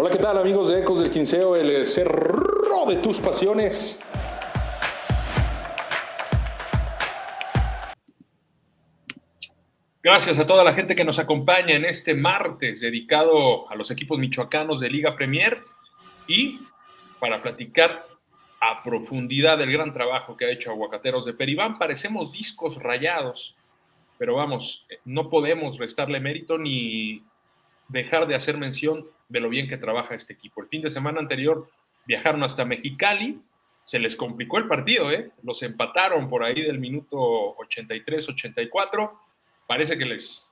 Hola, ¿qué tal, amigos de Ecos del Quinceo, el cerro de tus pasiones? Gracias a toda la gente que nos acompaña en este martes dedicado a los equipos michoacanos de Liga Premier y para platicar a profundidad del gran trabajo que ha hecho Aguacateros de Peribán. Parecemos discos rayados, pero vamos, no podemos restarle mérito ni dejar de hacer mención de lo bien que trabaja este equipo. El fin de semana anterior viajaron hasta Mexicali, se les complicó el partido, los empataron por ahí del minuto 83-84, parece que les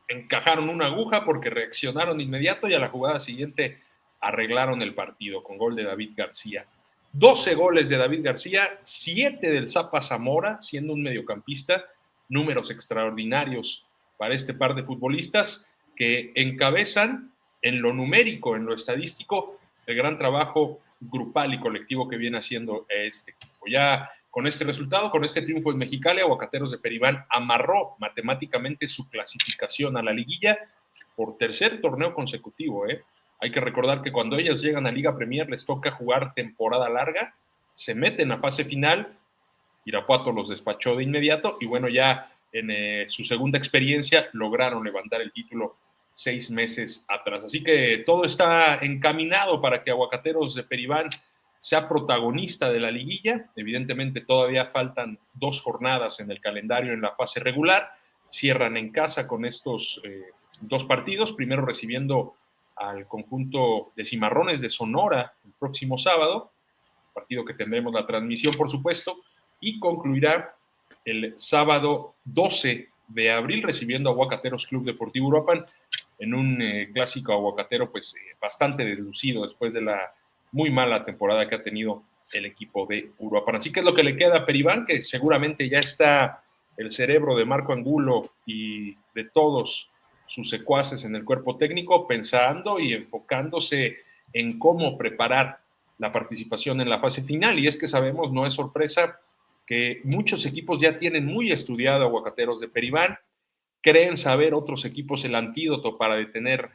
encajaron una aguja porque reaccionaron de inmediato y a la jugada siguiente arreglaron el partido con gol de David García. 12 goles de David García, 7 del Zapa Zamora, siendo un mediocampista, números extraordinarios para este par de futbolistas que encabezan en lo numérico, en lo estadístico, el gran trabajo grupal y colectivo que viene haciendo este equipo. Ya con este resultado, con este triunfo en Mexicali, Aguacateros de Peribán amarró matemáticamente su clasificación a la liguilla por tercer torneo consecutivo. Hay que recordar que cuando ellas llegan a Liga Premier les toca jugar temporada larga, se meten a fase final, Irapuato los despachó de inmediato y bueno, ya en su segunda experiencia lograron levantar el título 6 meses atrás. Así que todo está encaminado para que Aguacateros de Peribán sea protagonista de la liguilla. Evidentemente todavía faltan 2 jornadas en el calendario en la fase regular. Cierran en casa con estos 2 partidos, primero recibiendo al conjunto de Cimarrones de Sonora el próximo sábado, partido que tendremos la transmisión, por supuesto, y concluirá el sábado 12 de abril recibiendo a Aguacateros Club Deportivo Uruapan en un clásico aguacatero pues bastante deslucido después de la muy mala temporada que ha tenido el equipo de Uruapan. Así que es lo que le queda a Peribán, que seguramente ya está el cerebro de Marco Angulo y de todos sus secuaces en el cuerpo técnico pensando y enfocándose en cómo preparar la participación en la fase final. Y es que sabemos, no es sorpresa, que muchos equipos ya tienen muy estudiado a Aguacateros de Peribán, creen saber otros equipos el antídoto para detener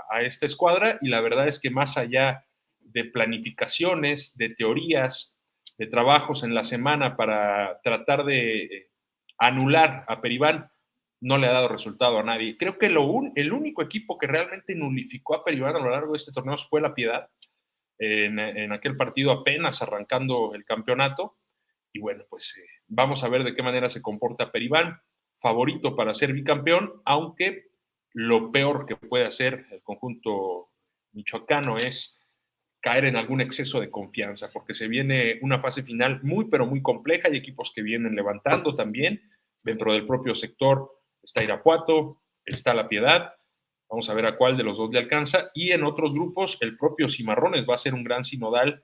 a esta escuadra, y la verdad es que más allá de planificaciones, de teorías, de trabajos en la semana para tratar de anular a Peribán, no le ha dado resultado a nadie. Creo que el único equipo que realmente nulificó a Peribán a lo largo de este torneo fue La Piedad, en aquel partido apenas arrancando el campeonato. Y bueno, pues vamos a ver de qué manera se comporta Peribán, favorito para ser bicampeón, aunque lo peor que puede hacer el conjunto michoacano es caer en algún exceso de confianza, porque se viene una fase final muy, pero muy compleja. Hay equipos que vienen levantando también. Dentro del propio sector está Irapuato, está La Piedad. Vamos a ver a cuál de los dos le alcanza. Y en otros grupos, el propio Cimarrones va a ser un gran sinodal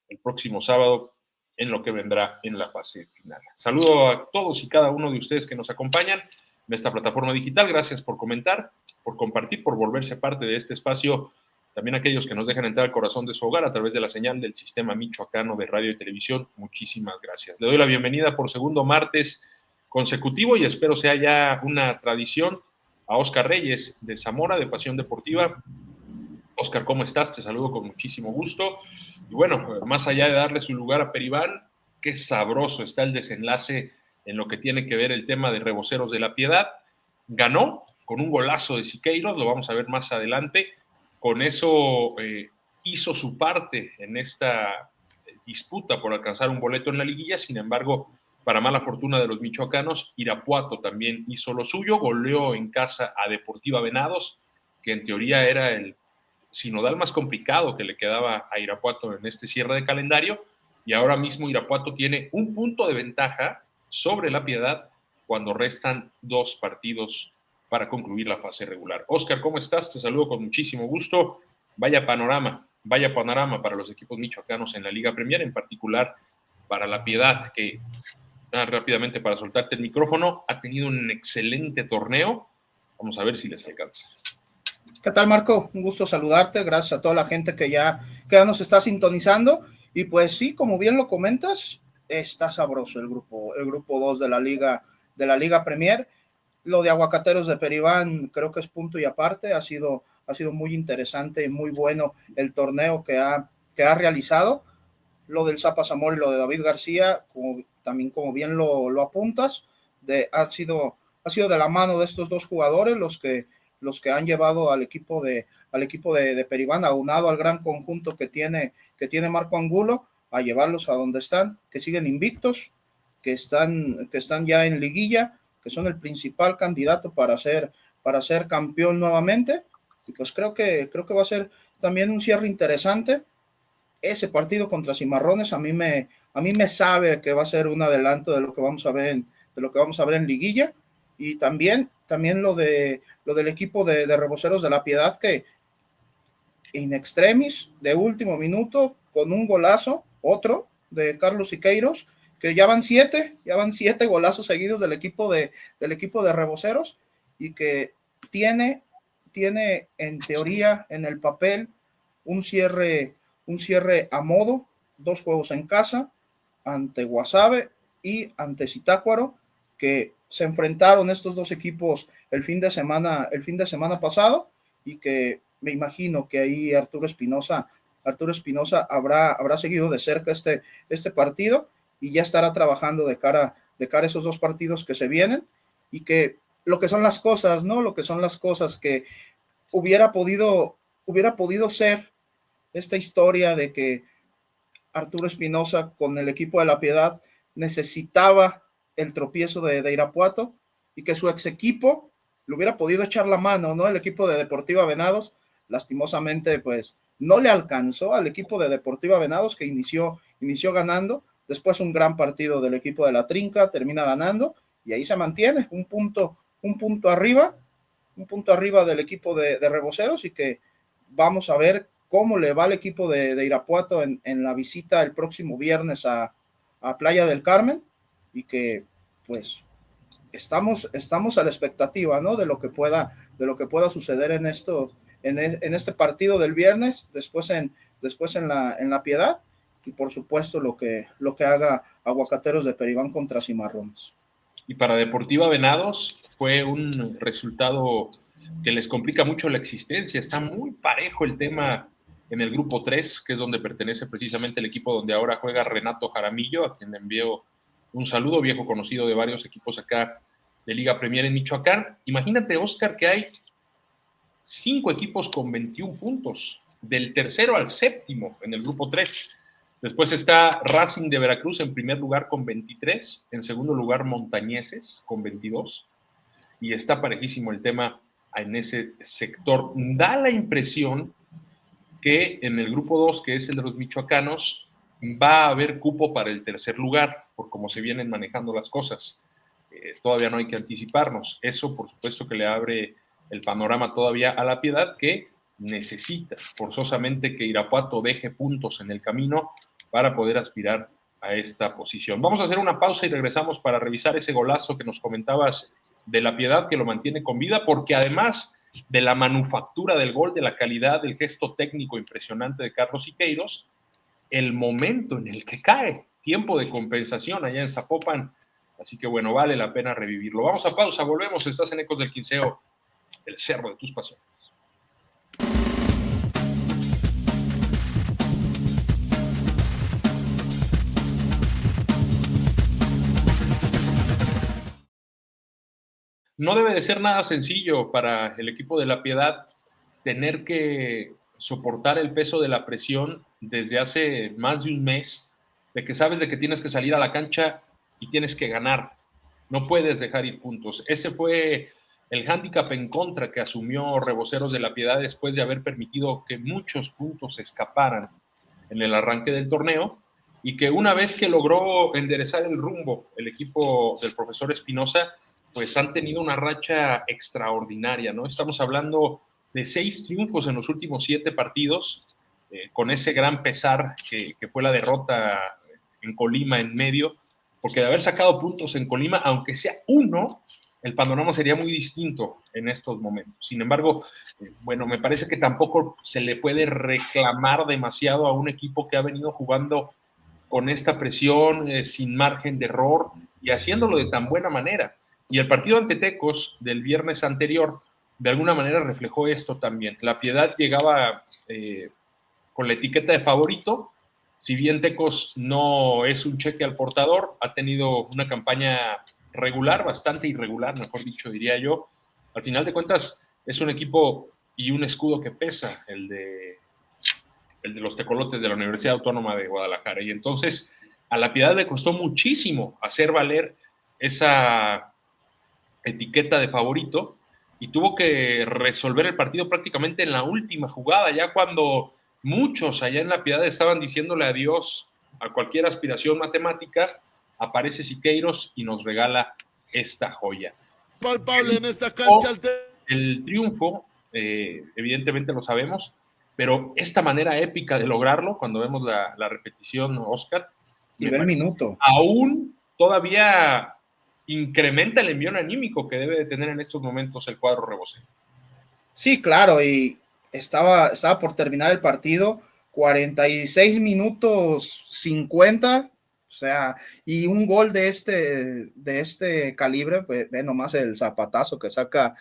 el próximo sábado en lo que vendrá en la fase final. Saludo a todos y cada uno de ustedes que nos acompañan en esta plataforma digital. Gracias por comentar, por compartir, por volverse parte de este espacio. También aquellos que nos dejan entrar al corazón de su hogar a través de la señal del Sistema Michoacano de Radio y Televisión. Muchísimas gracias. Le doy la bienvenida por segundo martes consecutivo y espero sea ya una tradición a Oscar Reyes de Zamora, de Pasión Deportiva. Oscar, ¿cómo estás? Te saludo con muchísimo gusto. Y bueno, más allá de darle su lugar a Peribán, qué sabroso está el desenlace en lo que tiene que ver el tema de Reboceros de La Piedad. Ganó con un golazo de Siqueiros, lo vamos a ver más adelante. Con eso hizo su parte en esta disputa por alcanzar un boleto en la liguilla. Sin embargo, para mala fortuna de los michoacanos, Irapuato también hizo lo suyo, goleó en casa a Deportiva Venados, que en teoría era el sinodal más complicado que le quedaba a Irapuato en este cierre de calendario, y ahora mismo Irapuato tiene un punto de ventaja sobre La Piedad cuando restan 2 partidos para concluir la fase regular. Oscar, ¿cómo estás? Te saludo con muchísimo gusto. Vaya panorama para los equipos michoacanos en la Liga Premier, en particular para La Piedad, que rápidamente para soltarte el micrófono, ha tenido un excelente torneo. Vamos a ver si les alcanza. ¿Qué tal, Marco? Un gusto saludarte, gracias a toda la gente que ya nos está sintonizando. Y pues sí, como bien lo comentas, está sabroso el grupo 2 de la Liga Premier. Lo de Aguacateros de Peribán creo que es punto y aparte, ha sido muy interesante y muy bueno el torneo que ha realizado. Lo del Zapa Zamora y lo de David García, también como bien lo apuntas, ha sido de la mano de estos dos jugadores los que han llevado al equipo de Peribán, aunado al gran conjunto que tiene Marco Angulo, a llevarlos a donde están, que siguen invictos, que están ya en liguilla, que son el principal candidato para ser campeón nuevamente. Y pues creo que va a ser también un cierre interesante. Ese partido contra Cimarrones a mí me sabe que va a ser un adelanto de lo que vamos a ver en liguilla. Y también lo del equipo de Reboceros de la Piedad, que in extremis, de último minuto, con un golazo, otro de Carlos Siqueiros, que ya van siete golazos seguidos del equipo de Reboceros, y que tiene en teoría, en el papel, un cierre a modo, 2 juegos en casa, ante Guasave y ante Zitácuaro, que se enfrentaron estos dos equipos el fin de semana pasado, y que me imagino que ahí Arturo Espinosa habrá seguido de cerca este partido, y ya estará trabajando de cara a esos dos partidos que se vienen, y que lo que son las cosas, ¿no? Lo que son las cosas que hubiera podido ser esta historia de que Arturo Espinosa con el equipo de La Piedad necesitaba el tropiezo de Irapuato, y que su ex equipo le hubiera podido echar la mano, ¿no? El equipo de Deportiva Venados, lastimosamente, pues no le alcanzó al equipo de Deportiva Venados, que inició ganando. Después un gran partido del equipo de La Trinca, termina ganando, y ahí se mantiene un punto arriba del equipo de Reboceros, y que vamos a ver cómo le va al equipo de Irapuato en la visita el próximo viernes a Playa del Carmen, y que pues estamos a la expectativa, ¿no? de lo que pueda suceder en este partido del viernes, después en la Piedad, y por supuesto lo que haga Aguacateros de Peribán contra Cimarrones. Y para Deportiva Venados fue un resultado que les complica mucho la existencia. Está muy parejo el tema en el grupo 3, que es donde pertenece precisamente el equipo donde ahora juega Renato Jaramillo, a quien le envío un saludo, viejo conocido de varios equipos acá de Liga Premier en Michoacán. Imagínate, Oscar, que hay 5 equipos con 21 puntos, del tercero al séptimo en el grupo 3. Después está Racing de Veracruz en primer lugar con 23, en segundo lugar Montañeses con 22, y está parejísimo el tema en ese sector. Da la impresión que en el grupo 2, que es el de los michoacanos, va a haber cupo para el tercer lugar, por cómo se vienen manejando las cosas. Todavía no hay que anticiparnos. Eso, por supuesto, que le abre el panorama todavía a La Piedad, que necesita forzosamente que Irapuato deje puntos en el camino para poder aspirar a esta posición. Vamos a hacer una pausa y regresamos para revisar ese golazo que nos comentabas de La Piedad, que lo mantiene con vida, porque además de la manufactura del gol, de la calidad del gesto técnico impresionante de Carlos Siqueiros, el momento en el que cae, tiempo de compensación allá en Zapopan. Así que bueno, vale la pena revivirlo. Vamos a pausa, volvemos. Estás en Ecos del Quinceo, el cerro de tus pasiones. No debe de ser nada sencillo para el equipo de La Piedad tener que soportar el peso de la presión desde hace más de un mes, de que sabes de que tienes que salir a la cancha y tienes que ganar. No puedes dejar ir puntos. Ese fue el hándicap en contra que asumió Reboceros de La Piedad después de haber permitido que muchos puntos escaparan en el arranque del torneo, y que una vez que logró enderezar el rumbo el equipo del profesor Espinosa, pues han tenido una racha extraordinaria, ¿no? Estamos hablando de 6 triunfos en los últimos 7 partidos, con ese gran pesar que fue la derrota en Colima en medio, porque de haber sacado puntos en Colima, aunque sea uno, el panorama sería muy distinto en estos momentos. Sin embargo, bueno, me parece que tampoco se le puede reclamar demasiado a un equipo que ha venido jugando con esta presión, sin margen de error, y haciéndolo de tan buena manera. Y el partido ante Tecos del viernes anterior, de alguna manera reflejó esto también. La Piedad llegaba con la etiqueta de favorito. Si bien Tecos no es un cheque al portador, ha tenido una campaña regular, bastante irregular, mejor dicho, diría yo. Al final de cuentas, es un equipo y un escudo que pesa, el de los tecolotes de la Universidad Autónoma de Guadalajara. Y entonces a la Piedad le costó muchísimo hacer valer esa etiqueta de favorito y tuvo que resolver el partido prácticamente en la última jugada, ya cuando muchos allá en la Piedad estaban diciéndole adiós a cualquier aspiración matemática, aparece Siqueiros y nos regala esta joya. Palpable en esta cancha. El triunfo, evidentemente lo sabemos, pero esta manera épica de lograrlo, cuando vemos la repetición, Oscar, y ve el minuto. Aún todavía incrementa el envío anímico que debe de tener en estos momentos el cuadro rebocero. Sí, claro, y estaba por terminar el partido, 46 minutos 50, o sea, y un gol de este calibre, pues ve nomás el zapatazo que saca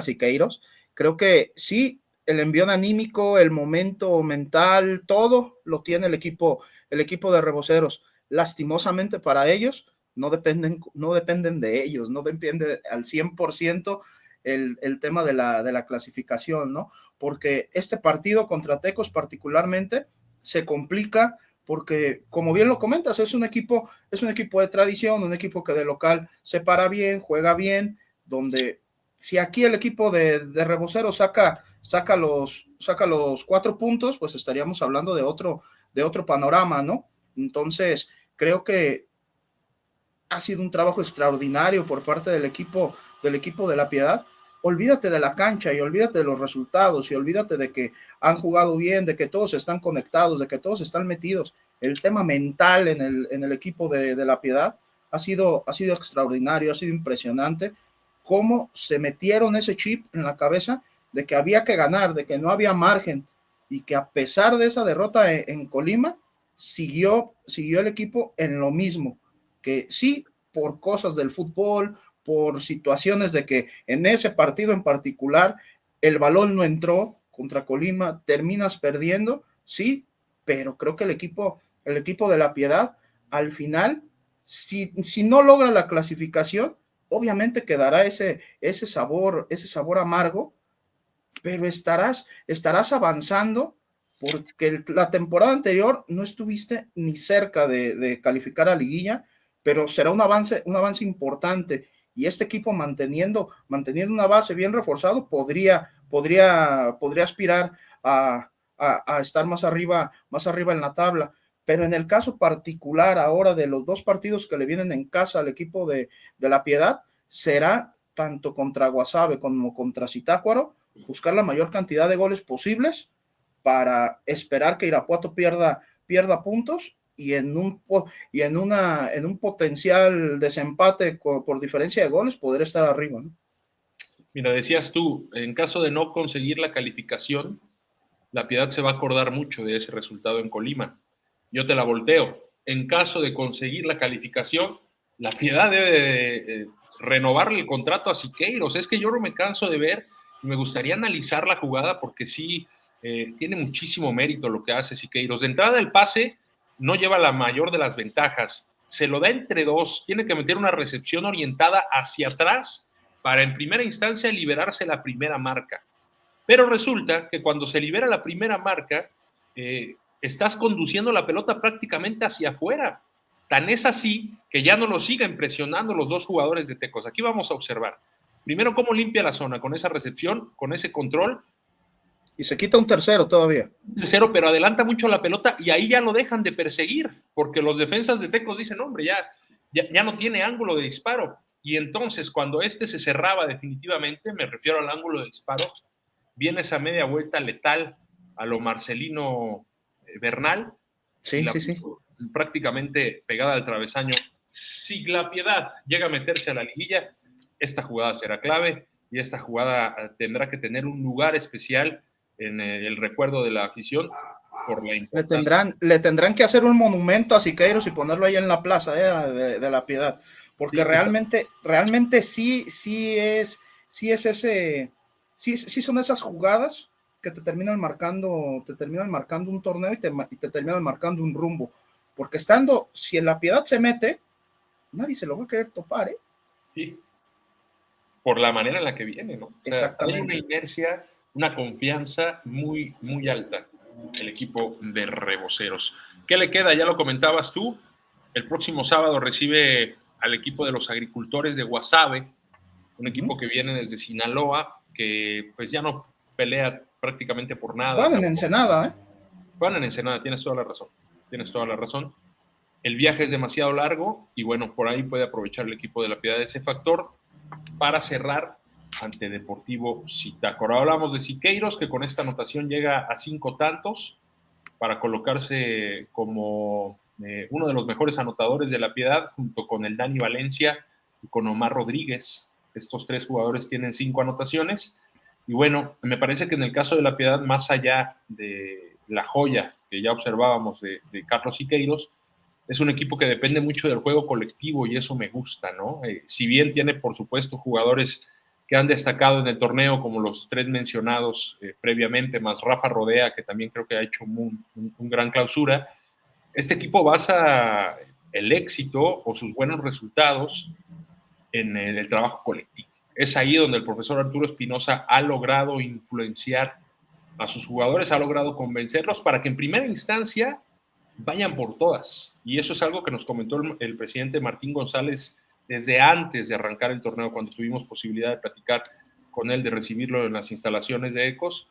Siqueiros. Creo que sí, el envío anímico, el momento mental, todo lo tiene el equipo de reboceros. Lastimosamente para ellos, no dependen de ellos, no depende al 100% el tema de la clasificación, ¿no? Porque este partido contra Tecos particularmente se complica porque, como bien lo comentas, es un equipo de tradición, un equipo que de local se para bien, juega bien, donde si aquí el equipo de Rebocero saca los 4 puntos, pues estaríamos hablando de otro panorama, ¿no? Entonces, creo que ha sido un trabajo extraordinario por parte del equipo de La Piedad. Olvídate de la cancha y olvídate de los resultados y olvídate de que han jugado bien, de que todos están conectados, de que todos están metidos. El tema mental en el equipo de La Piedad ha sido extraordinario, ha sido impresionante cómo se metieron ese chip en la cabeza de que había que ganar, de que no había margen y que a pesar de esa derrota en Colima, siguió el equipo en lo mismo, que sí, por cosas del fútbol, por situaciones de que en ese partido en particular el balón no entró contra Colima, terminas perdiendo, sí, pero creo que el equipo de La Piedad al final, si no logra la clasificación, obviamente quedará ese sabor amargo, pero estarás avanzando porque la temporada anterior no estuviste ni cerca de calificar a liguilla, pero será un avance importante, y este equipo manteniendo una base bien reforzado podría aspirar a estar más arriba en la tabla. Pero en el caso particular ahora de los 2 partidos que le vienen en casa al equipo de La Piedad, será tanto contra Guasave como contra Zitácuaro buscar la mayor cantidad de goles posibles para esperar que Irapuato pierda puntos y en un potencial desempate por diferencia de goles poder estar arriba, ¿no? Mira, decías tú, en caso de no conseguir la calificación, La Piedad se va a acordar mucho de ese resultado en Colima. Yo te la volteo. En caso de conseguir la calificación, La Piedad debe renovarle el contrato a Siqueiros. Es que yo no me canso de ver y me gustaría analizar la jugada porque sí tiene muchísimo mérito lo que hace Siqueiros. De entrada, el pase no lleva la mayor de las ventajas. Se lo da entre dos. Tiene que meter una recepción orientada hacia atrás para en primera instancia liberarse la primera marca. Pero resulta que cuando se libera la primera marca, estás conduciendo la pelota prácticamente hacia afuera. Tan es así que ya no lo siguen presionando los 2 jugadores de Tecos. Aquí vamos a observar. Primero, cómo limpia la zona con esa recepción, con ese control. Y se quita un tercero todavía. Tercero, pero adelanta mucho la pelota y ahí ya lo dejan de perseguir, porque los defensas de Tecos dicen, hombre, ya no tiene ángulo de disparo. Y entonces, cuando se cerraba definitivamente, me refiero al ángulo de disparo, viene esa media vuelta letal a lo Marcelino Bernal. Sí. Prácticamente pegada al travesaño. Si La Piedad llega a meterse a la liguilla, esta jugada será clave y esta jugada tendrá que tener un lugar especial en el recuerdo de la afición por la importancia. Le tendrán que hacer un monumento a Siqueiros y ponerlo ahí en la plaza de La Piedad, porque sí, realmente sí es sí son esas jugadas que te terminan marcando un torneo y te terminan marcando un rumbo. Porque si en La Piedad se mete, nadie se lo va a querer topar, ¿eh? Sí, por la manera en la que viene, ¿no? O sea, hay una Exactamente. inercia, una confianza muy, muy alta el equipo de Reboceros. ¿Qué le queda? Ya lo comentabas tú. El próximo sábado recibe al equipo de los agricultores de Guasave, un equipo que viene desde Sinaloa, que pues ya no pelea prácticamente por nada. Juegan en Ensenada, ¿eh? Juegan en Ensenada, tienes toda la razón. Tienes toda la razón. El viaje es demasiado largo y bueno, por ahí puede aprovechar el equipo de La Piedad ese factor para cerrar ante Deportivo Zitácuaro. Hablamos de Siqueiros, que con esta anotación llega a 5 tantos para colocarse como uno de los mejores anotadores de La Piedad, junto con el Dani Valencia y con Omar Rodríguez. Estos 3 jugadores tienen 5 anotaciones. Y bueno, me parece que en el caso de La Piedad, más allá de la joya que ya observábamos de Carlos Siqueiros, es un equipo que depende mucho del juego colectivo y eso me gusta, ¿no? Si bien tiene, por supuesto, jugadores que han destacado en el torneo, como los 3 mencionados previamente, más Rafa Rodea, que también creo que ha hecho un gran clausura, este equipo basa el éxito o sus buenos resultados en el trabajo colectivo. Es ahí donde el profesor Arturo Espinosa ha logrado influenciar a sus jugadores, ha logrado convencerlos para que en primera instancia vayan por todas. Y eso es algo que nos comentó el presidente Martín González desde antes de arrancar el torneo, cuando tuvimos posibilidad de platicar con él, de recibirlo en las instalaciones de Ecos.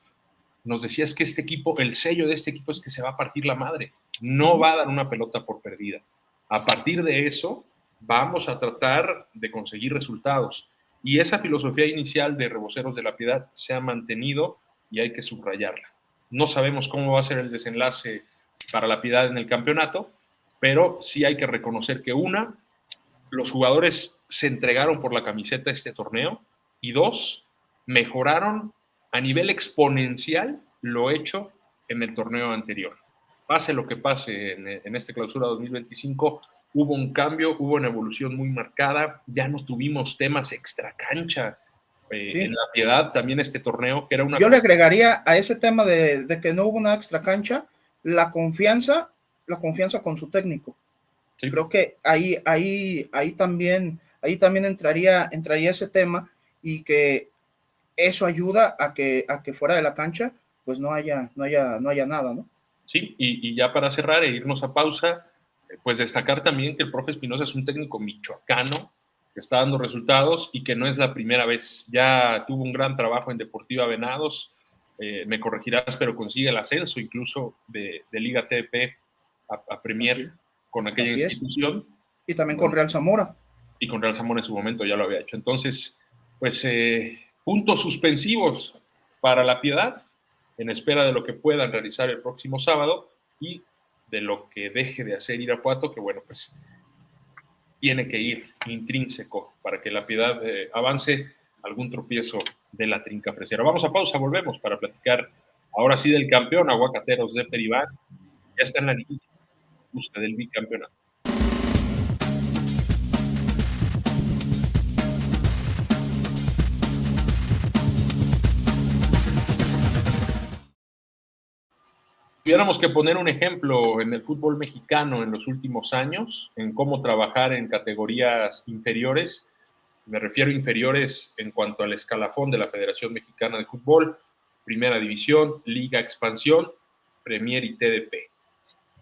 Nos decía es que este equipo, el sello de este equipo es que se va a partir la madre, no va a dar una pelota por perdida. A partir de eso, vamos a tratar de conseguir resultados. Y esa filosofía inicial de Reboceros de La Piedad se ha mantenido y hay que subrayarla. No sabemos cómo va a ser el desenlace para La Piedad en el campeonato, pero sí hay que reconocer que los jugadores se entregaron por la camiseta este torneo y 2, mejoraron a nivel exponencial lo hecho en el torneo anterior. Pase lo que pase en este clausura 2025, hubo un cambio, hubo una evolución muy marcada, ya no tuvimos temas extra cancha. Sí. En La Piedad también este torneo, que era una... Yo le agregaría a ese tema de que no hubo una extra cancha, la confianza con su técnico. Sí. Creo que ahí también entraría ese tema, y que eso ayuda a que fuera de la cancha pues no haya nada, ¿no? Sí, y ya para cerrar e irnos a pausa, pues destacar también que el profe Espinosa es un técnico michoacano que está dando resultados y que no es la primera vez. Ya tuvo un gran trabajo en Deportiva Venados, me corregirás, pero consigue el ascenso incluso de Liga TDP a Premier con aquella institución. Y también con Real Zamora. Y con Real Zamora en su momento ya lo había hecho. Entonces, pues puntos suspensivos para La Piedad, en espera de lo que puedan realizar el próximo sábado y de lo que deje de hacer Irapuato, que bueno, pues tiene que ir intrínseco para que La Piedad avance. Algún tropiezo de la trinca fresera. Vamos a pausa, volvemos para platicar ahora sí del campeón Aguacateros de Peribán. Ya está en la liguilla, busca del bicampeonato. Tuviéramos que poner un ejemplo en el fútbol mexicano en los últimos años, en cómo trabajar en categorías inferiores, me refiero a inferiores en cuanto al escalafón de la Federación Mexicana de Fútbol, Primera División, Liga Expansión, Premier y TDP.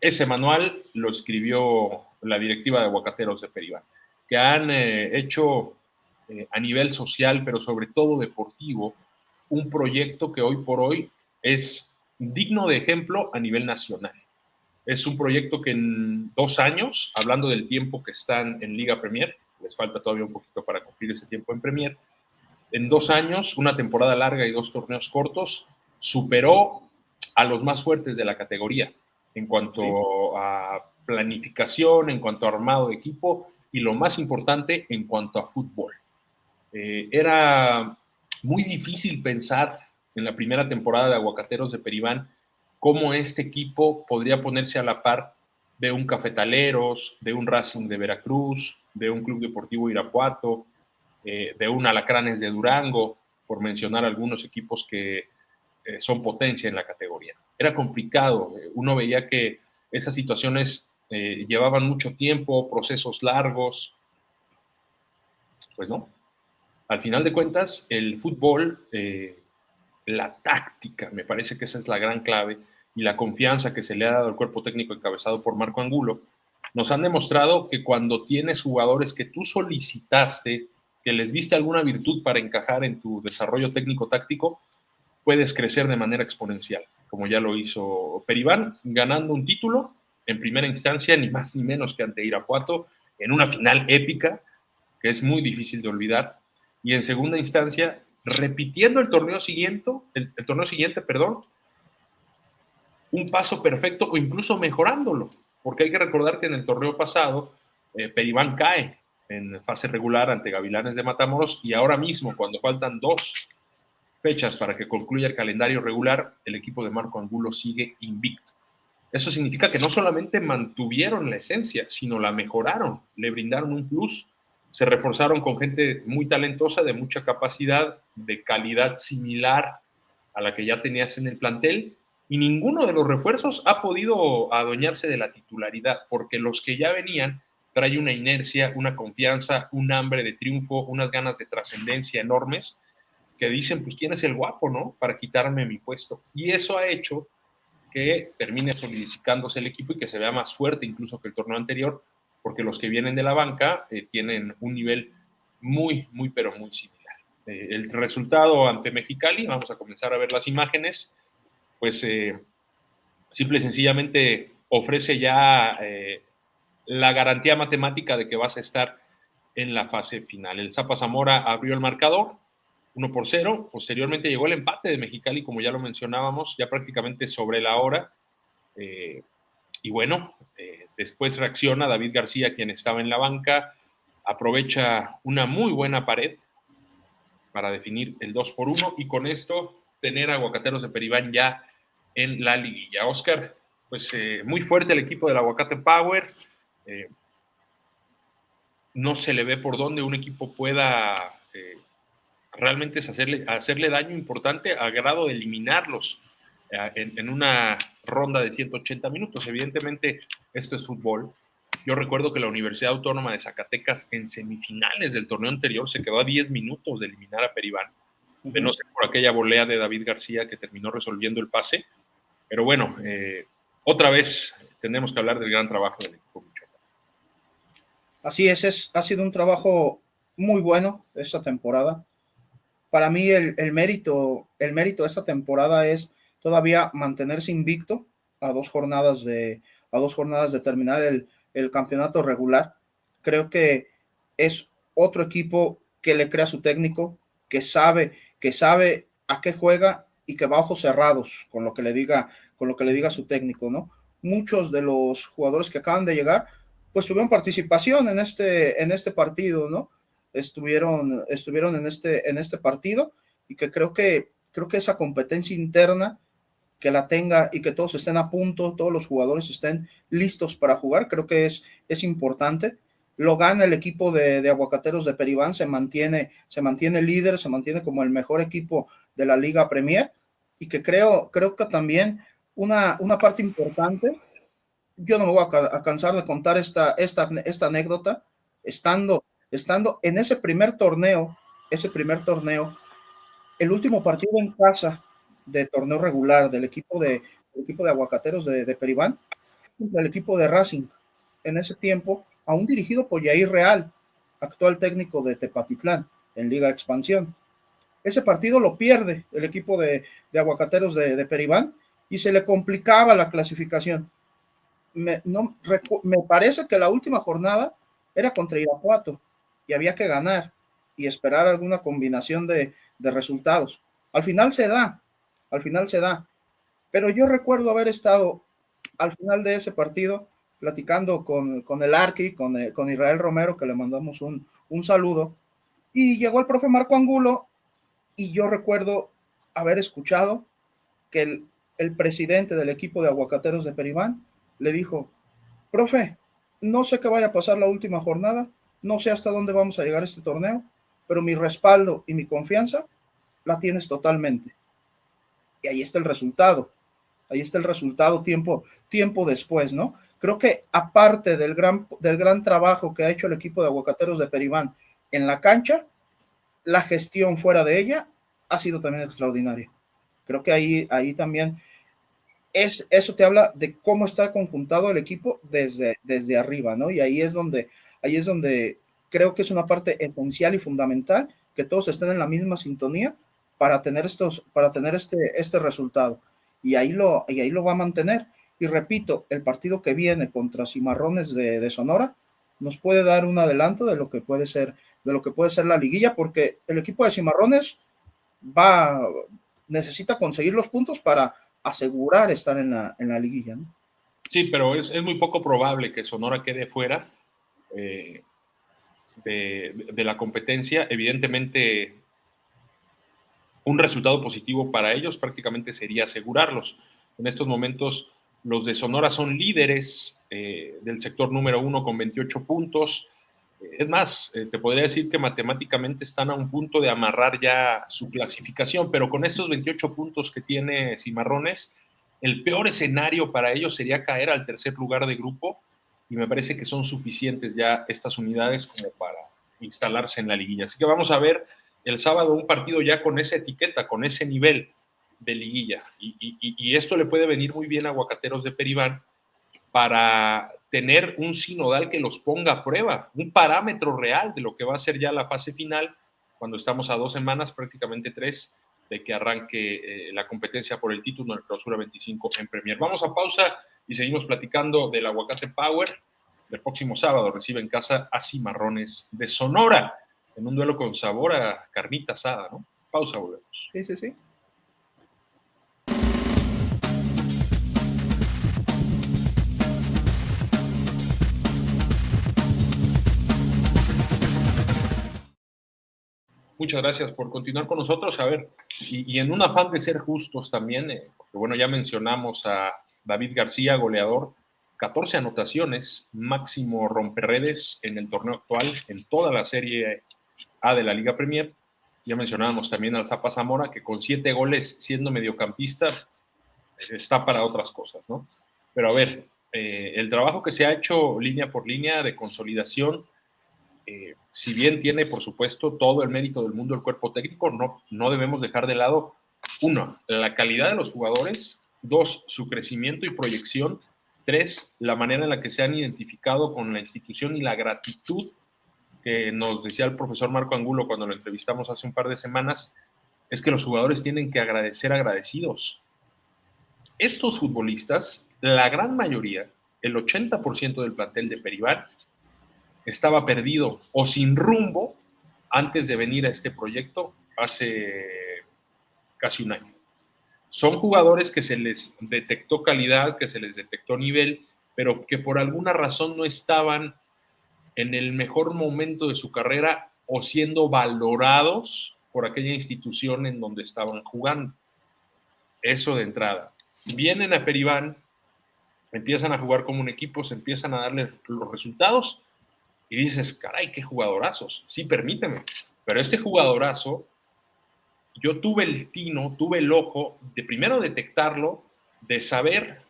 Ese manual lo escribió la directiva de Aguacateros de Peribán, que han hecho a nivel social, pero sobre todo deportivo, un proyecto que hoy por hoy es digno de ejemplo a nivel nacional. Es un proyecto que en 2 años, hablando del tiempo que están en Liga Premier, les falta todavía un poquito para cumplir ese tiempo en Premier, en 2 años, una temporada larga y 2 torneos cortos, superó a los más fuertes de la categoría en cuanto a planificación, en cuanto a armado de equipo y lo más importante, en cuanto a fútbol. Era muy difícil pensar en la primera temporada de Aguacateros de Peribán cómo este equipo podría ponerse a la par de un Cafetaleros, de un Racing de Veracruz, de un Club Deportivo Irapuato, de un Alacranes de Durango. por mencionar algunos equipos que son potencia en la categoría. Era complicado, uno veía que esas situaciones llevaban mucho tiempo, procesos largos. Pues no, al final de cuentas, el fútbol, la táctica, me parece que esa es la gran clave, y la confianza que se le ha dado al cuerpo técnico encabezado por Marco Angulo, nos han demostrado que cuando tienes jugadores que tú solicitaste, que les viste alguna virtud para encajar en tu desarrollo técnico-táctico, puedes crecer de manera exponencial, como ya lo hizo Peribán, ganando un título en primera instancia, ni más ni menos que ante Irapuato, en una final épica, que es muy difícil de olvidar, y en segunda instancia, repitiendo el torneo siguiente, perdón, un paso perfecto o incluso mejorándolo, porque hay que recordar que en el torneo pasado Peribán cae en fase regular ante Gavilanes de Matamoros, y ahora mismo, cuando faltan 2 fechas para que concluya el calendario regular, el equipo de Marco Angulo sigue invicto. Eso significa que no solamente mantuvieron la esencia, sino la mejoraron, le brindaron un plus, se reforzaron con gente muy talentosa, de mucha capacidad, de calidad similar a la que ya tenías en el plantel, y ninguno de los refuerzos ha podido adueñarse de la titularidad, porque los que ya venían traen una inercia, una confianza, un hambre de triunfo, unas ganas de trascendencia enormes, que dicen, pues, ¿quién es el guapo, no? Para quitarme mi puesto. Y eso ha hecho que termine solidificándose el equipo y que se vea más fuerte incluso que el torneo anterior, porque los que vienen de la banca tienen un nivel muy, muy, pero muy similar. El resultado ante Mexicali, vamos a comenzar a ver las imágenes, pues simple y sencillamente ofrece ya la garantía matemática de que vas a estar en la fase final. El Zapa Zamora abrió el marcador, 1-0. Posteriormente llegó el empate de Mexicali, como ya lo mencionábamos, ya prácticamente sobre la hora. Y bueno, después reacciona David García, quien estaba en la banca, aprovecha una muy buena pared para definir el 2-1, y con esto tener a Aguacateros de Peribán ya en la liguilla. Oscar, pues muy fuerte el equipo del Aguacate Power. No se le ve por dónde un equipo pueda realmente es hacerle daño importante a grado de eliminarlos en una ronda de 180 minutos. Evidentemente, esto es fútbol. Yo recuerdo que la Universidad Autónoma de Zacatecas en semifinales del torneo anterior se quedó a 10 minutos de eliminar a Peribán, de no ser por aquella volea de David García que terminó resolviendo el pase. Pero bueno, otra vez tenemos que hablar del gran trabajo del equipo Michoacán. Así ha sido un trabajo muy bueno esta temporada. Para mí el mérito de esta temporada es todavía mantenerse invicto a 2 jornadas de terminar el campeonato regular. Creo que es otro equipo que le crea a su técnico, que sabe a qué juega y que va a ojos cerrados con lo que le diga su técnico, ¿no? Muchos de los jugadores que acaban de llegar pues tuvieron participación en este partido, ¿no? Estuvieron en este partido, y que creo que esa competencia interna, que la tenga y que todos estén a punto, todos los jugadores estén listos para jugar, creo que es importante. Lo gana el equipo de Aguacateros de Peribán, se mantiene líder, se mantiene como el mejor equipo de la Liga Premier, y que creo que también una parte importante, yo no me voy a cansar de contar esta anécdota, estando en ese primer torneo, el último partido en casa de torneo regular del equipo de Aguacateros de Peribán, contra el equipo de Racing, en ese tiempo, aún dirigido por Yair Real, actual técnico de Tepatitlán, en Liga Expansión. Ese partido lo pierde el equipo de Aguacateros de Peribán, y se le complicaba la clasificación. Me parece que la última jornada era contra Irapuato y había que ganar y esperar alguna combinación de resultados. Al final se da, pero yo recuerdo haber estado al final de ese partido platicando con el Arqui, con Israel Romero, que le mandamos un saludo, y llegó el profe Marco Angulo, y yo recuerdo haber escuchado que el presidente del equipo de Aguacateros de Peribán le dijo: profe, no sé qué vaya a pasar la última jornada, no sé hasta dónde vamos a llegar este torneo, pero mi respaldo y mi confianza la tienes totalmente. Y ahí está el resultado. Ahí está el resultado tiempo después, ¿no? Creo que aparte del gran trabajo que ha hecho el equipo de Aguacateros de Peribán en la cancha, la gestión fuera de ella ha sido también extraordinaria. Creo que ahí también eso te habla de cómo está conjuntado el equipo desde arriba, ¿no? Y ahí es donde creo que es una parte esencial y fundamental que todos estén en la misma sintonía para tener este resultado. Y ahí lo va a mantener. Y repito, el partido que viene contra Cimarrones de Sonora nos puede dar un adelanto de lo que puede ser la liguilla, porque el equipo de Cimarrones necesita conseguir los puntos para asegurar estar en la liguilla, ¿no? Sí, pero es muy poco probable que Sonora quede fuera de la competencia. Evidentemente, un resultado positivo para ellos prácticamente sería asegurarlos. En estos momentos, los de Sonora son líderes del sector número 1 con 28 puntos. Es más, te podría decir que matemáticamente están a un punto de amarrar ya su clasificación, pero con estos 28 puntos que tiene Cimarrones, el peor escenario para ellos sería caer al tercer lugar de grupo, y me parece que son suficientes ya estas unidades como para instalarse en la liguilla. Así que vamos a ver el sábado un partido ya con esa etiqueta, con ese nivel de liguilla, y esto le puede venir muy bien a Aguacateros de Peribán para tener un sinodal que los ponga a prueba, un parámetro real de lo que va a ser ya la fase final, cuando estamos a 2 semanas, prácticamente 3, de que arranque la competencia por el título en el Clausura 25 en Premier. Vamos a pausa y seguimos platicando del Aguacate Power. El próximo sábado recibe en casa a Cimarrones de Sonora, en un duelo con sabor a carnita asada, ¿no? Pausa, volvemos. Sí. Muchas gracias por continuar con nosotros. A ver, y en un afán de ser justos también, porque bueno, ya mencionamos a David García, goleador, 14 anotaciones, máximo romperredes en el torneo actual, en toda la Serie A de la Liga Premier. Ya mencionábamos también al Zapa Zamora, que con 7 goles siendo mediocampista está para otras cosas, ¿no? Pero a ver, el trabajo que se ha hecho línea por línea de consolidación, si bien tiene, por supuesto, todo el mérito del mundo el cuerpo técnico, no debemos dejar de lado, 1, la calidad de los jugadores, 2, su crecimiento y proyección, 3, la manera en la que se han identificado con la institución y la gratitud que nos decía el profesor Marco Angulo cuando lo entrevistamos hace un par de semanas, es que los jugadores tienen que agradecer agradecidos. Estos futbolistas, la gran mayoría, el 80% del plantel de Peribán, estaba perdido o sin rumbo antes de venir a este proyecto hace casi un año. Son jugadores que se les detectó calidad, que se les detectó nivel, pero que por alguna razón no estaban en el mejor momento de su carrera o siendo valorados por aquella institución en donde estaban jugando. Eso de entrada. Vienen a Peribán, empiezan a jugar como un equipo, se empiezan a darle los resultados, y dices, caray, qué jugadorazos. Sí, permíteme, pero este jugadorazo, yo tuve el tino, tuve el ojo de primero detectarlo, de saber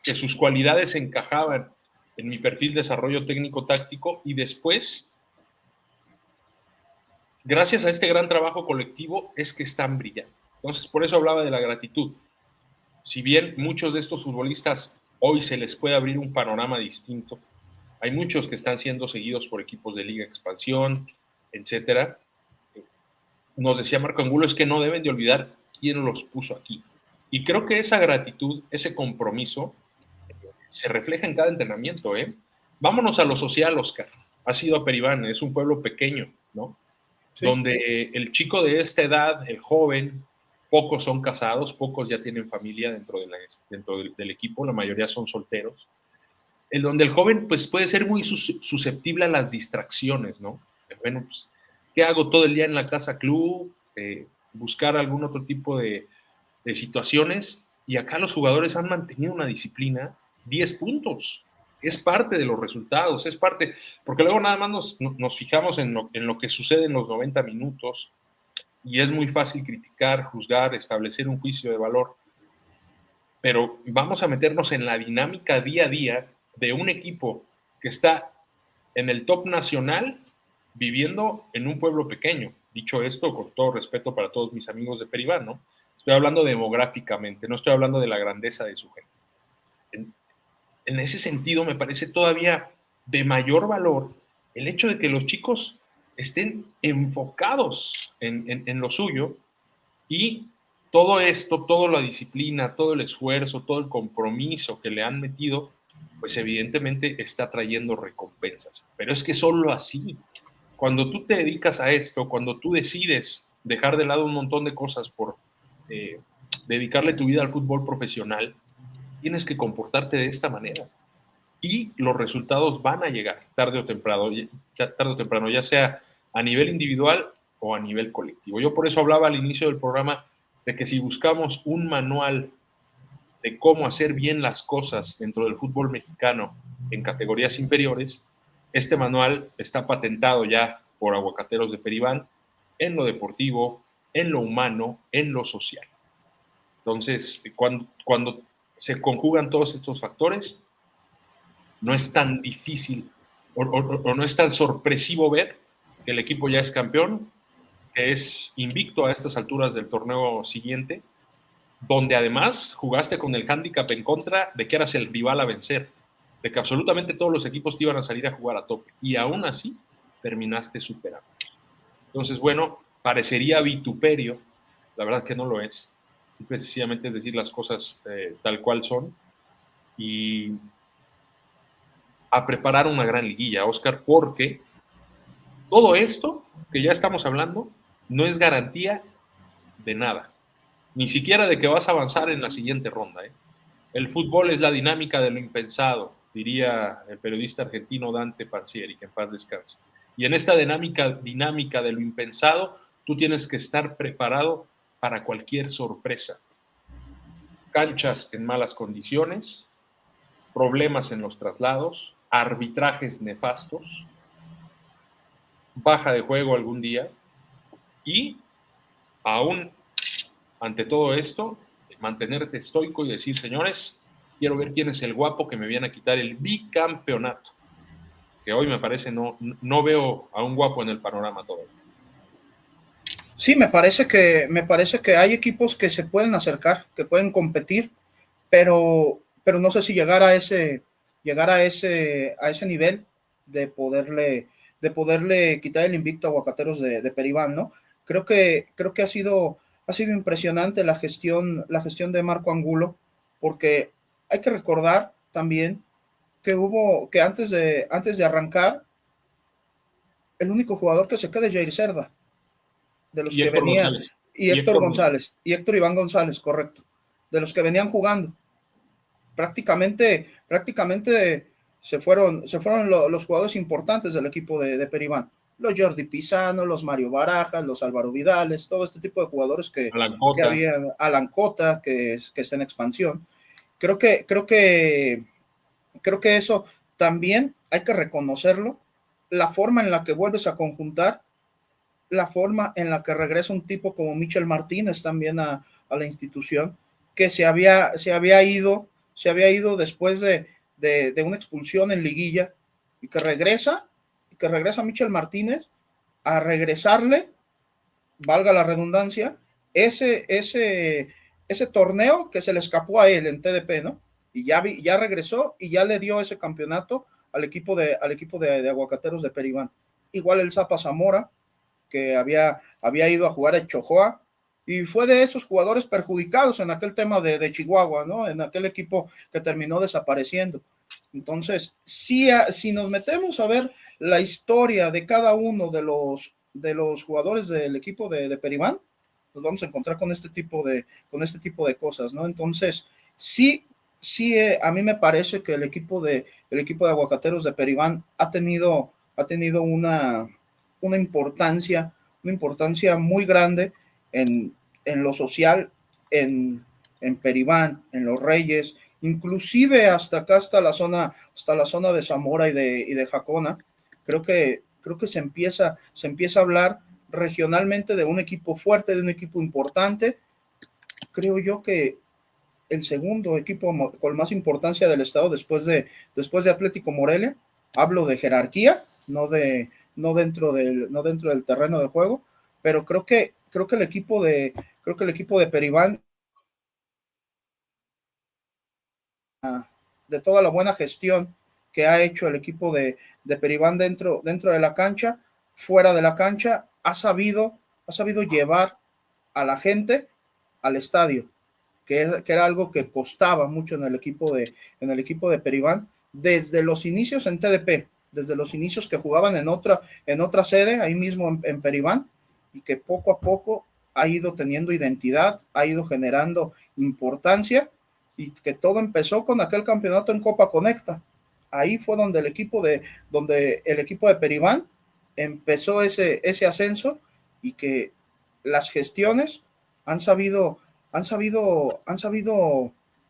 que sus cualidades encajaban en mi perfil de desarrollo técnico-táctico, y después, gracias a este gran trabajo colectivo, es que están brillando. Entonces, por eso hablaba de la gratitud. Si bien muchos de estos futbolistas hoy se les puede abrir un panorama distinto, hay muchos que están siendo seguidos por equipos de Liga Expansión, etcétera. Nos decía Marco Angulo, es que no deben de olvidar quién los puso aquí. Y creo que esa gratitud, ese compromiso, se refleja en cada entrenamiento, ¿eh? Vámonos a lo social, Oscar. Has ido a Peribán, es un pueblo pequeño, ¿no? Sí. Donde el chico de esta edad, el joven, pocos son casados, pocos ya tienen familia dentro del equipo, la mayoría son solteros. En donde el joven pues, puede ser muy susceptible a las distracciones, ¿no? Bueno, pues, ¿qué hago todo el día en la casa club? Buscar algún otro tipo de situaciones, y acá los jugadores han mantenido una disciplina, 10 puntos, es parte de los resultados, es parte, porque luego nada más nos fijamos en lo que sucede en los 90 minutos, y es muy fácil criticar, juzgar, establecer un juicio de valor, pero vamos a meternos en la dinámica día a día de un equipo que está en el top nacional viviendo en un pueblo pequeño. Dicho esto, con todo respeto para todos mis amigos de Peribán, ¿no? Estoy hablando demográficamente, no estoy hablando de la grandeza de su gente. En ese sentido, me parece todavía de mayor valor el hecho de que los chicos estén enfocados en lo suyo y todo esto, toda la disciplina, todo el esfuerzo, todo el compromiso que le han metido, pues evidentemente está trayendo recompensas. Pero es que solo así, cuando tú te dedicas a esto, cuando tú decides dejar de lado un montón de cosas por dedicarle tu vida al fútbol profesional, tienes que comportarte de esta manera. Y los resultados van a llegar tarde o temprano, ya sea a nivel individual o a nivel colectivo. Yo por eso hablaba al inicio del programa de que si buscamos un manual de cómo hacer bien las cosas dentro del fútbol mexicano en categorías inferiores, este manual está patentado ya por Aguacateros de Peribán en lo deportivo, en lo humano, en lo social. Entonces, cuando se conjugan todos estos factores, no es tan difícil o no es tan sorpresivo ver que el equipo ya es campeón, que es invicto a estas alturas del torneo siguiente, donde además jugaste con el hándicap en contra de que eras el rival a vencer, de que absolutamente todos los equipos te iban a salir a jugar a tope, y aún así terminaste superando. Entonces, bueno, parecería vituperio, la verdad que no lo es, sencillamente es decir las cosas tal cual son, y a preparar una gran liguilla, Oscar, porque todo esto que ya estamos hablando no es garantía de nada, ni siquiera de que vas a avanzar en la siguiente ronda. El fútbol es la dinámica de lo impensado, diría el periodista argentino Dante Pansieri, que en paz descanse. Y en esta dinámica de lo impensado, tú tienes que estar preparado para cualquier sorpresa. Canchas en malas condiciones, problemas en los traslados, arbitrajes nefastos, baja de juego algún día y aún ante todo esto, mantenerte estoico y decir, señores, quiero ver quién es el guapo que me viene a quitar el bicampeonato, que hoy me parece no veo a un guapo en el panorama todavía. Sí, me parece que hay equipos que se pueden acercar, que pueden competir, pero no sé si llegar a ese nivel de poderle quitar el invicto a Aguacateros de Peribán, ¿no? Creo que ha sido impresionante la gestión de Marco Angulo, porque hay que recordar también que antes de arrancar, el único jugador que se queda es Jair Cerda, de los que venía, y Héctor González, y Héctor Iván González, correcto, de los que venían jugando. Prácticamente se fueron los jugadores importantes del equipo de Peribán. Los Jordi Pizano, los Mario Barajas, los Álvaro Vidales, todo este tipo de jugadores que había, Alan Cota, que está en expansión. Creo que eso también hay que reconocerlo, la forma en la que vuelves a conjuntar, la forma en la que regresa un tipo como Michel Martínez también a la institución, que se había ido después de una expulsión en liguilla, y que regresa Michel Martínez a regresarle, valga la redundancia, ese torneo que se le escapó a él en TDP, ¿no? Y ya regresó y ya le dio ese campeonato al equipo de Aguacateros de Peribán. Igual el Zapa Zamora, que había ido a jugar a Chojoa, y fue de esos jugadores perjudicados en aquel tema de Chihuahua, ¿no? En aquel equipo que terminó desapareciendo. Entonces, si nos metemos a ver la historia de cada uno de los jugadores del equipo de Peribán, nos vamos a encontrar con este tipo de cosas, ¿no? Entonces, sí, a mí me parece que el equipo de Aguacateros de Peribán ha tenido una importancia muy grande en lo social, en Peribán, en Los Reyes, inclusive hasta la zona de Zamora y de Jacona. Creo que se empieza a hablar regionalmente de un equipo fuerte, de un equipo importante. Creo yo que el segundo equipo con más importancia del estado después de Atlético Morelia. Hablo de jerarquía, no dentro del terreno de juego, pero creo que el equipo de Peribán, de toda la buena gestión que ha hecho el equipo de Peribán dentro de la cancha, fuera de la cancha, ha sabido llevar a la gente al estadio, que era algo que costaba mucho en el equipo de Peribán, desde los inicios en TDP, desde los inicios que jugaban en otra sede, ahí mismo en Peribán, y que poco a poco ha ido teniendo identidad, ha ido generando importancia, y que todo empezó con aquel campeonato en Copa Conecta. Ahí fue donde el equipo de Peribán empezó ese ascenso, y que las gestiones han sabido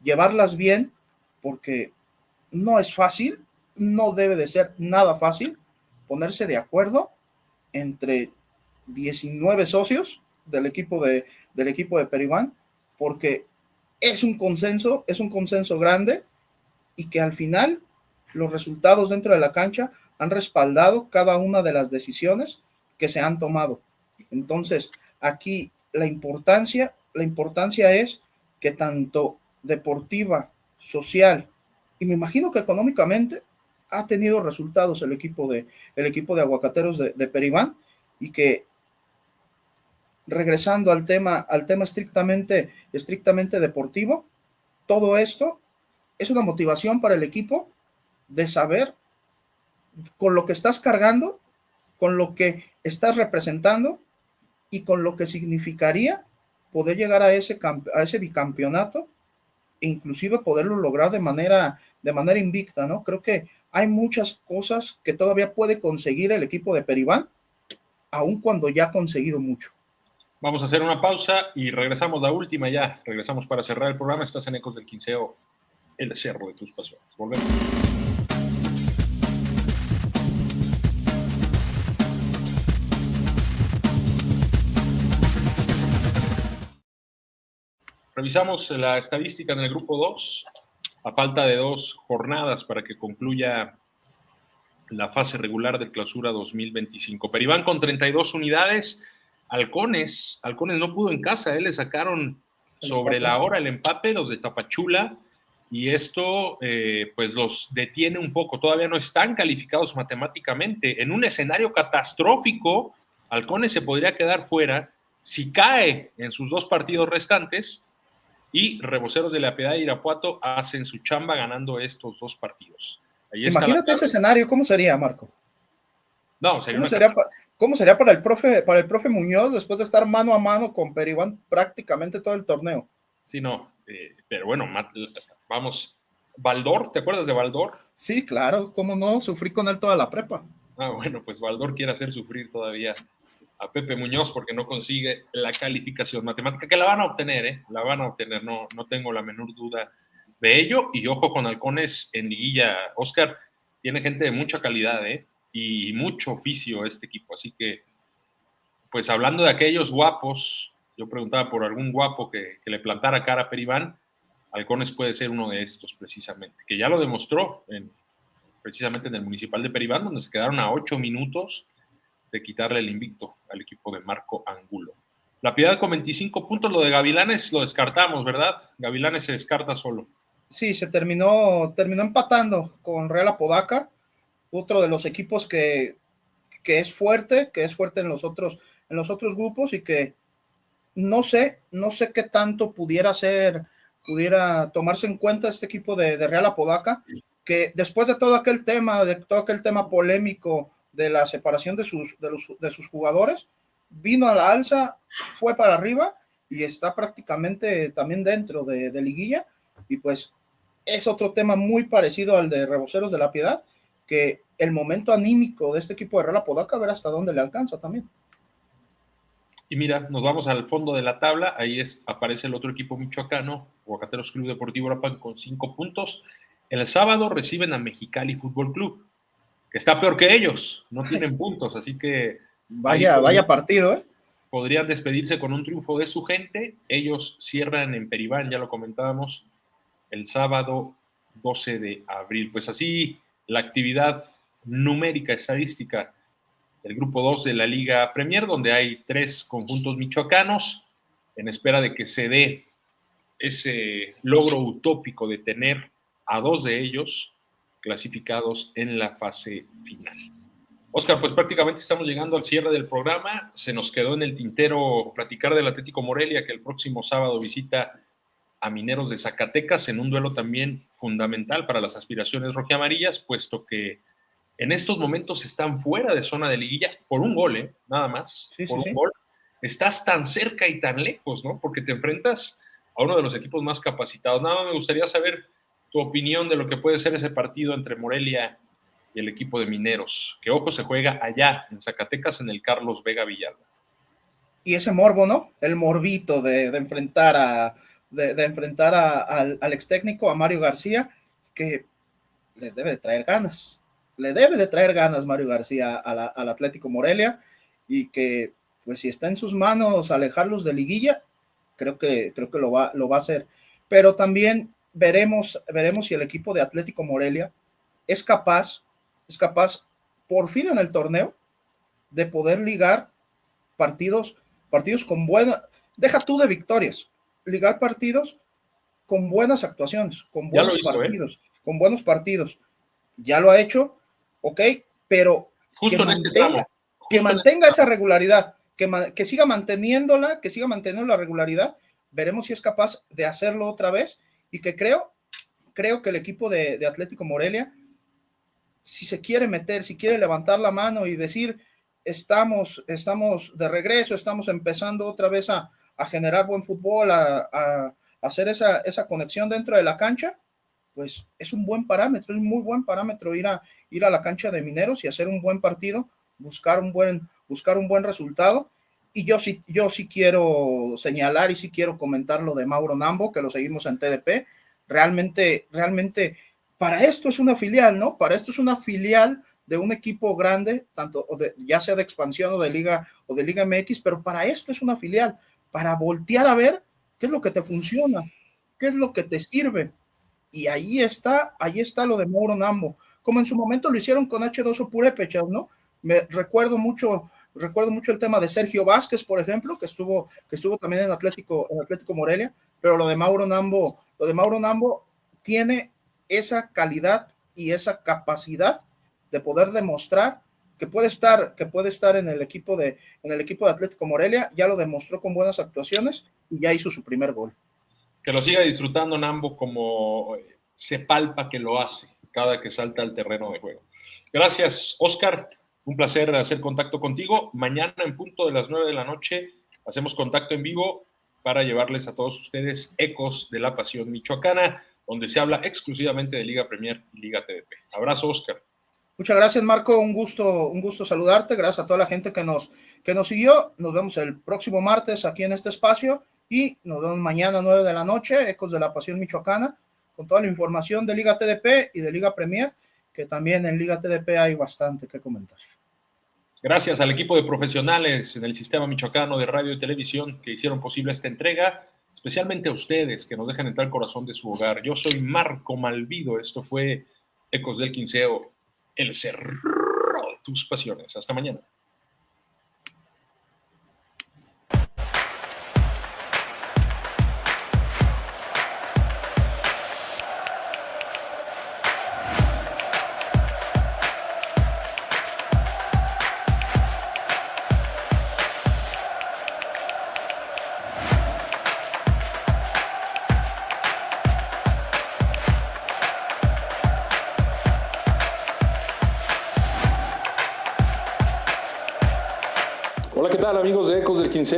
llevarlas bien, porque no es fácil, no debe de ser nada fácil ponerse de acuerdo entre 19 socios del equipo de Peribán, porque es un consenso grande, y que al final los resultados dentro de la cancha han respaldado cada una de las decisiones que se han tomado. Entonces, aquí la importancia es que tanto deportiva, social, y me imagino que económicamente ha tenido resultados el equipo de Aguacateros de Peribán, y que, regresando al tema estrictamente deportivo, todo esto es una motivación para el equipo de saber con lo que estás cargando, con lo que estás representando, y con lo que significaría poder llegar a ese bicampeonato, e inclusive poderlo lograr de manera invicta, ¿no? Creo que hay muchas cosas que todavía puede conseguir el equipo de Peribán, aun cuando ya ha conseguido mucho. Vamos a hacer una pausa y regresamos, la última ya. Regresamos para cerrar el programa. Estás en Ecos del Quinceo, el cerro de tus pasiones. Volvemos. Revisamos la estadística en el grupo 2, a falta de 2 jornadas para que concluya la fase regular del Clausura 2025. Peribán con 32 unidades. Halcones no pudo en casa, le sacaron sobre la hora el empate, los de Tapachula, y esto pues los detiene un poco. Todavía no están calificados matemáticamente. En un escenario catastrófico, Halcones se podría quedar fuera si cae en sus 2 partidos restantes, y Reboceros de la Piedad y Irapuato hacen su chamba ganando estos 2 partidos. Imagínate ese escenario, ¿cómo sería, Marco? No, ¿Cómo sería para el profe Muñoz después de estar mano a mano con Peribán prácticamente todo el torneo? Sí, no, pero bueno, vamos. ¿Baldor? ¿Te acuerdas de Baldor? Sí, claro, cómo no, sufrí con él toda la prepa. Bueno, pues Baldor quiere hacer sufrir todavía a Pepe Muñoz porque no consigue la calificación matemática, que la van a obtener, la van a obtener, no tengo la menor duda de ello. Y ojo con Halcones en liguilla, Oscar, tiene gente de mucha calidad, y mucho oficio este equipo, así que, pues hablando de aquellos guapos, yo preguntaba por algún guapo que le plantara cara a Peribán. Halcones puede ser uno de estos precisamente, que ya lo demostró precisamente en el Municipal de Peribán, donde se quedaron a 8 minutos de quitarle el invicto al equipo de Marco Angulo. La Piedad con 25 puntos, lo de Gavilanes lo descartamos, ¿verdad? Gavilanes se descarta solo. Sí, se terminó empatando con Real Apodaca, otro de los equipos que es fuerte en los otros grupos, y que no sé qué tanto pudiera tomarse en cuenta este equipo de Real Apodaca, que después de todo aquel tema polémico de la separación de sus jugadores, vino a la alza, fue para arriba, y está prácticamente también dentro de liguilla. Y pues es otro tema muy parecido al de Reboceros de la Piedad, que el momento anímico de este equipo de Real Apodaca, a ver hasta dónde le alcanza también. Y mira, nos vamos al fondo de la tabla, ahí aparece el otro equipo michoacano, Aguacateros Club Deportivo Uruapan, con 5 puntos. El sábado reciben a Mexicali Fútbol Club, que está peor que ellos, no tienen puntos, así que Vaya partido, ¿eh? Podrían despedirse con un triunfo de su gente. Ellos cierran en Peribán, ya lo comentábamos, el sábado 12 de abril. Pues así la actividad numérica, estadística del grupo 2 de la Liga Premier, donde hay 3 conjuntos michoacanos, en espera de que se dé ese logro utópico de tener a 2 de ellos clasificados en la fase final. Oscar, pues prácticamente estamos llegando al cierre del programa. Se nos quedó en el tintero platicar del Atlético Morelia, que el próximo sábado visita a Mineros de Zacatecas en un duelo también fundamental para las aspiraciones rojiamarillas, puesto que en estos momentos están fuera de zona de liguilla por un gol, nada más, por un gol. Estás tan cerca y tan lejos, ¿no? Porque te enfrentas a uno de los equipos más capacitados. Nada más me gustaría saber tu opinión de lo que puede ser ese partido entre Morelia y el equipo de Mineros, que ojo se juega allá en Zacatecas en el Carlos Vega Villalba. Y ese morbo, ¿no? El morbito de enfrentar al ex técnico, a Mario García, que les debe de traer ganas. Le debe de traer ganas Mario García al Atlético Morelia, y que pues si está en sus manos alejarlos de liguilla, creo que lo va a hacer. Pero también veremos si el equipo de Atlético Morelia es capaz por fin en el torneo de poder ligar partidos con buena, deja tú de victorias, ligar partidos con buenas actuaciones, con buenos partidos, con buenos partidos. Ya lo ha hecho, ok, pero justo que mantenga esa regularidad, que siga manteniéndola, la regularidad. Veremos si es capaz de hacerlo otra vez, y que creo que el equipo de Atlético Morelia, si se quiere meter, si quiere levantar la mano y decir, estamos de regreso, estamos empezando otra vez a generar buen fútbol, a hacer esa conexión dentro de la cancha, pues es un buen parámetro, es un muy buen parámetro ir a la cancha de Mineros y hacer un buen partido, buscar un buen resultado. Y yo sí quiero señalar y sí quiero comentar lo de Mauro Nambo, que lo seguimos en TDP. Realmente para esto es una filial, ¿no? Para esto es una filial de un equipo grande, tanto ya sea de expansión o de Liga MX, pero para esto es una filial, para voltear a ver qué es lo que te funciona, qué es lo que te sirve. Y ahí está lo de Mauro Nambo, como en su momento lo hicieron con H2O Purépechas, ¿no? Recuerdo mucho el tema de Sergio Vázquez, por ejemplo, que estuvo también en Atlético Morelia, pero lo de Mauro Nambo tiene esa calidad y esa capacidad de poder demostrar que puede estar en el equipo de Atlético Morelia. Ya lo demostró con buenas actuaciones y ya hizo su primer gol. Que lo siga disfrutando Nambo, como se palpa que lo hace cada que salta al terreno de juego. Gracias, Oscar. Un placer hacer contacto contigo. Mañana en punto de las 9 de la noche hacemos contacto en vivo para llevarles a todos ustedes ecos de la pasión michoacana, donde se habla exclusivamente de Liga Premier y Liga TDP. Abrazo, Oscar. Muchas gracias, Marco. Un gusto saludarte. Gracias a toda la gente que nos siguió. Nos vemos el próximo martes aquí en este espacio, y nos vemos mañana a 9 de la noche, Ecos de la Pasión Michoacana, con toda la información de Liga TDP y de Liga Premier, que también en Liga TDP hay bastante que comentar. Gracias al equipo de profesionales en el sistema michoacano de radio y televisión que hicieron posible esta entrega, especialmente a ustedes que nos dejan entrar al corazón de su hogar. Yo soy Marco Malvido. Esto fue Ecos del Quinceo, el cerro de tus pasiones. Hasta mañana. Hola, ¿qué tal amigos de Ecos del Quinceo?